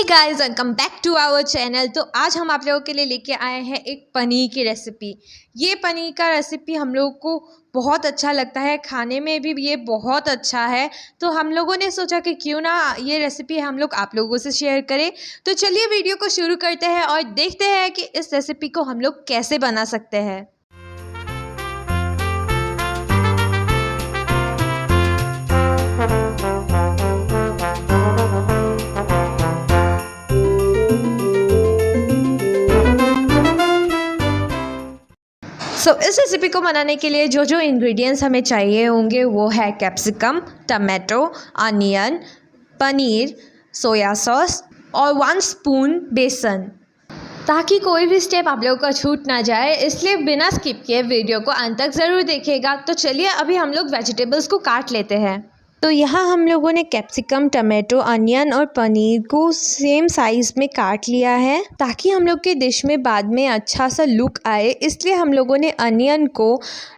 Guys, welcome back to our channel. तो आज हम आप लोगों के लिए लेके आए हैं एक पनीर की रेसिपी। ये पनीर का रेसिपी हम लोग को बहुत अच्छा लगता है, खाने में भी ये बहुत अच्छा है। तो हम लोगों ने सोचा कि क्यों ना ये रेसिपी हम लोग आप लोगों से शेयर करें। तो चलिए वीडियो को शुरू करते हैं और देखते हैं कि इस रेसिपी को हम लोग कैसे बना सकते हैं। इस रेसिपी को बनाने के लिए जो जो इंग्रेडिएंट्स हमें चाहिए होंगे वो है capsicum, tomato, onion, paneer, soya sauce और 1 स्पून बेसन। ताकि कोई भी स्टेप आप लोगों का छूट ना जाए, इसलिए बिना स्किप किए वीडियो को अंत तक ज़रूर देखिएगा। तो चलिए अभी हम लोग वेजिटेबल्स को काट लेते हैं। तो यहाँ हम लोगों ने कैप्सिकम, टमाटो, अनियन और पनीर को सेम साइज़ में काट लिया है ताकि हम लोग के डिश में बाद में अच्छा सा लुक आए। इसलिए हम लोगों ने अनियन को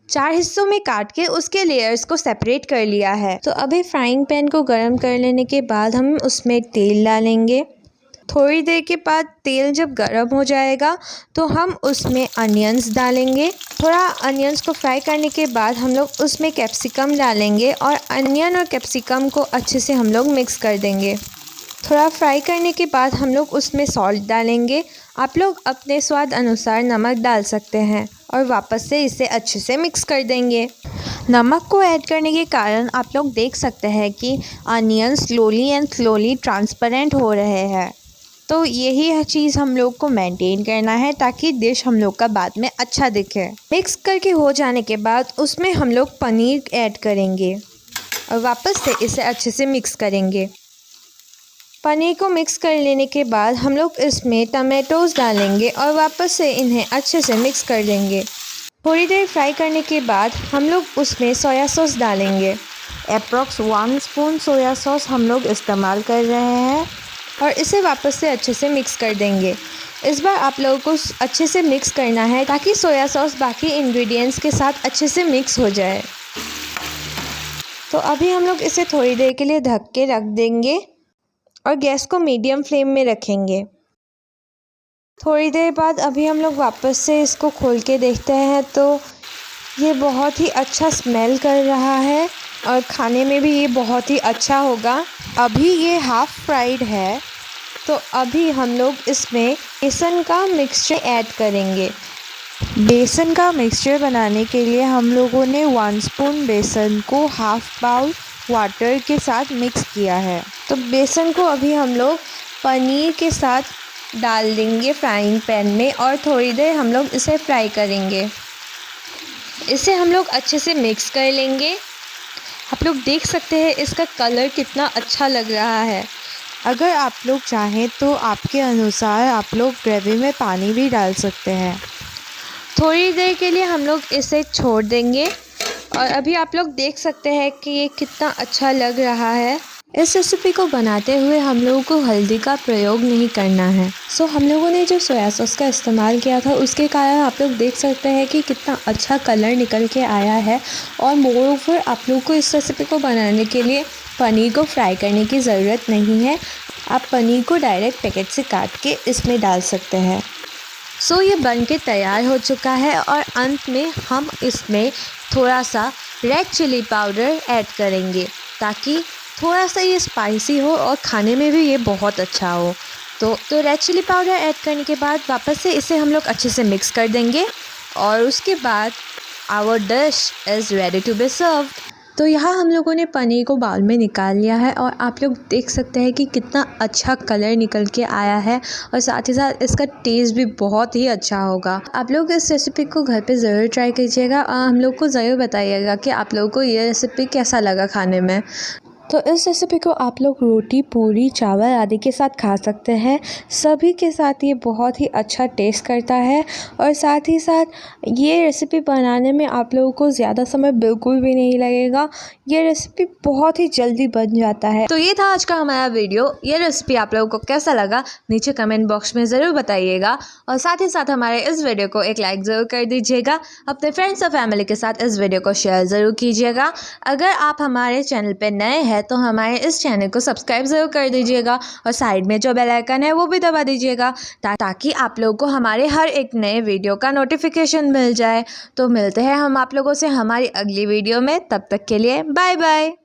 4 हिस्सों में काट के उसके लेयर्स को सेपरेट कर लिया है। तो अभी फ्राइंग पैन को गर्म कर लेने के बाद हम उसमें तेल डालेंगे। थोड़ी देर के बाद तेल जब गर्म हो जाएगा तो हम उसमें अनियंस डालेंगे। थोड़ा अनियंस को फ्राई करने के बाद हम लोग उसमें कैप्सिकम डालेंगे और अनियन और कैप्सिकम को अच्छे से हम लोग मिक्स कर देंगे। थोड़ा फ्राई करने के बाद हम लोग उसमें सॉल्ट डालेंगे। आप लोग अपने स्वाद अनुसार नमक डाल सकते हैं और वापस से इसे अच्छे से मिक्स कर देंगे। नमक को ऐड करने के कारण आप लोग देख सकते हैं कि अनियन स्लोली ट्रांसपेरेंट हो रहे हैं। तो यही चीज़ हम लोग को मेंटेन करना है ताकि डिश हम लोग का बाद में अच्छा दिखे। मिक्स करके हो जाने के बाद उसमें हम लोग पनीर ऐड करेंगे और वापस से इसे अच्छे से मिक्स करेंगे। पनीर को मिक्स कर लेने के बाद हम लोग इसमें टमाटोज़ डालेंगे और वापस से इन्हें अच्छे से मिक्स कर देंगे। थोड़ी देर फ्राई करने के बाद हम लोग उसमें सोया सॉस डालेंगे। अप्रॉक्स 1 स्पून सोया सॉस हम लोग इस्तेमाल कर रहे हैं और इसे वापस से अच्छे से मिक्स कर देंगे। इस बार आप लोगों को अच्छे से मिक्स करना है ताकि सोया सॉस बाकी इंग्रेडिएंट्स के साथ अच्छे से मिक्स हो जाए। तो अभी हम लोग इसे थोड़ी देर के लिए ढक के रख देंगे और गैस को मीडियम फ्लेम में रखेंगे। थोड़ी देर बाद अभी हम लोग वापस से इसको खोल के देखते हैं तो ये बहुत ही अच्छा स्मेल कर रहा है और खाने में भी ये बहुत ही अच्छा होगा। अभी ये हाफ़ फ्राइड है तो अभी हम लोग इसमें बेसन का मिक्सचर ऐड करेंगे। बेसन का मिक्सचर बनाने के लिए हम लोगों ने 1 स्पून बेसन को हाफ़ बाउल वाटर के साथ मिक्स किया है। तो बेसन को अभी हम लोग पनीर के साथ डाल देंगे फ्राइंग पैन में और थोड़ी देर हम लोग इसे फ्राई करेंगे। इसे हम लोग अच्छे से मिक्स कर लेंगे। आप लोग देख सकते हैं इसका कलर कितना अच्छा लग रहा है। अगर आप लोग चाहें तो आपके अनुसार आप लोग ग्रेवी में पानी भी डाल सकते हैं। थोड़ी देर के लिए हम लोग इसे छोड़ देंगे और अभी आप लोग देख सकते हैं कि ये कितना अच्छा लग रहा है। इस रेसिपी को बनाते हुए हम लोगों को हल्दी का प्रयोग नहीं करना है। हम लोगों ने जो सोया सॉस का इस्तेमाल किया था उसके कारण आप लोग देख सकते हैं कि कितना अच्छा कलर निकल के आया है। और मोरोवर आप लोग को इस रेसिपी को बनाने के लिए पनीर को फ्राई करने की ज़रूरत नहीं है। आप पनीर को डायरेक्ट पैकेट से काट के इसमें डाल सकते हैं। ये बन के तैयार हो चुका है और अंत में हम इसमें थोड़ा सा रेड चिली पाउडर ऐड करेंगे ताकि थोड़ा सा ये स्पाइसी हो और खाने में भी ये बहुत अच्छा हो। तो रेड चिली पाउडर ऐड करने के बाद वापस से इसे हम लोग अच्छे से मिक्स कर देंगे और उसके बाद our dish is ready to be served. तो यहाँ हम लोगों ने पनीर को बाउल में निकाल लिया है और आप लोग देख सकते हैं कि कितना अच्छा कलर निकल के आया है और साथ ही साथ इसका टेस्ट भी बहुत ही अच्छा होगा। आप लोग इस रेसिपी को घर पे ज़रूर ट्राई कीजिएगा और हम लोग को ज़रूर बताइएगा कि आप लोगों को ये रेसिपी कैसा लगा खाने में। तो इस रेसिपी को आप लोग रोटी, पूरी, चावल आदि के साथ खा सकते हैं। सभी के साथ ये बहुत ही अच्छा टेस्ट करता है और साथ ही साथ ये रेसिपी बनाने में आप लोगों को ज़्यादा समय बिल्कुल भी नहीं लगेगा। ये रेसिपी बहुत ही जल्दी बन जाता है। तो ये था आज का हमारा वीडियो। ये रेसिपी आप लोगों को कैसा लगा नीचे कमेंट बॉक्स में ज़रूर बताइएगा और साथ ही साथ हमारे इस वीडियो को एक लाइक ज़रूर कर दीजिएगा। अपने फ्रेंड्स और फैमिली के साथ इस वीडियो को शेयर ज़रूर कीजिएगा। अगर आप हमारे चैनल पर नए हैं है तो हमारे इस चैनल को सब्सक्राइब ज़रूर कर दीजिएगा और साइड में जो बेल आइकन है वो भी दबा दीजिएगा ताकि आप लोगों को हमारे हर एक नए वीडियो का नोटिफिकेशन मिल जाए। तो मिलते हैं हम आप लोगों से हमारी अगली वीडियो में, तब तक के लिए बाय बाय।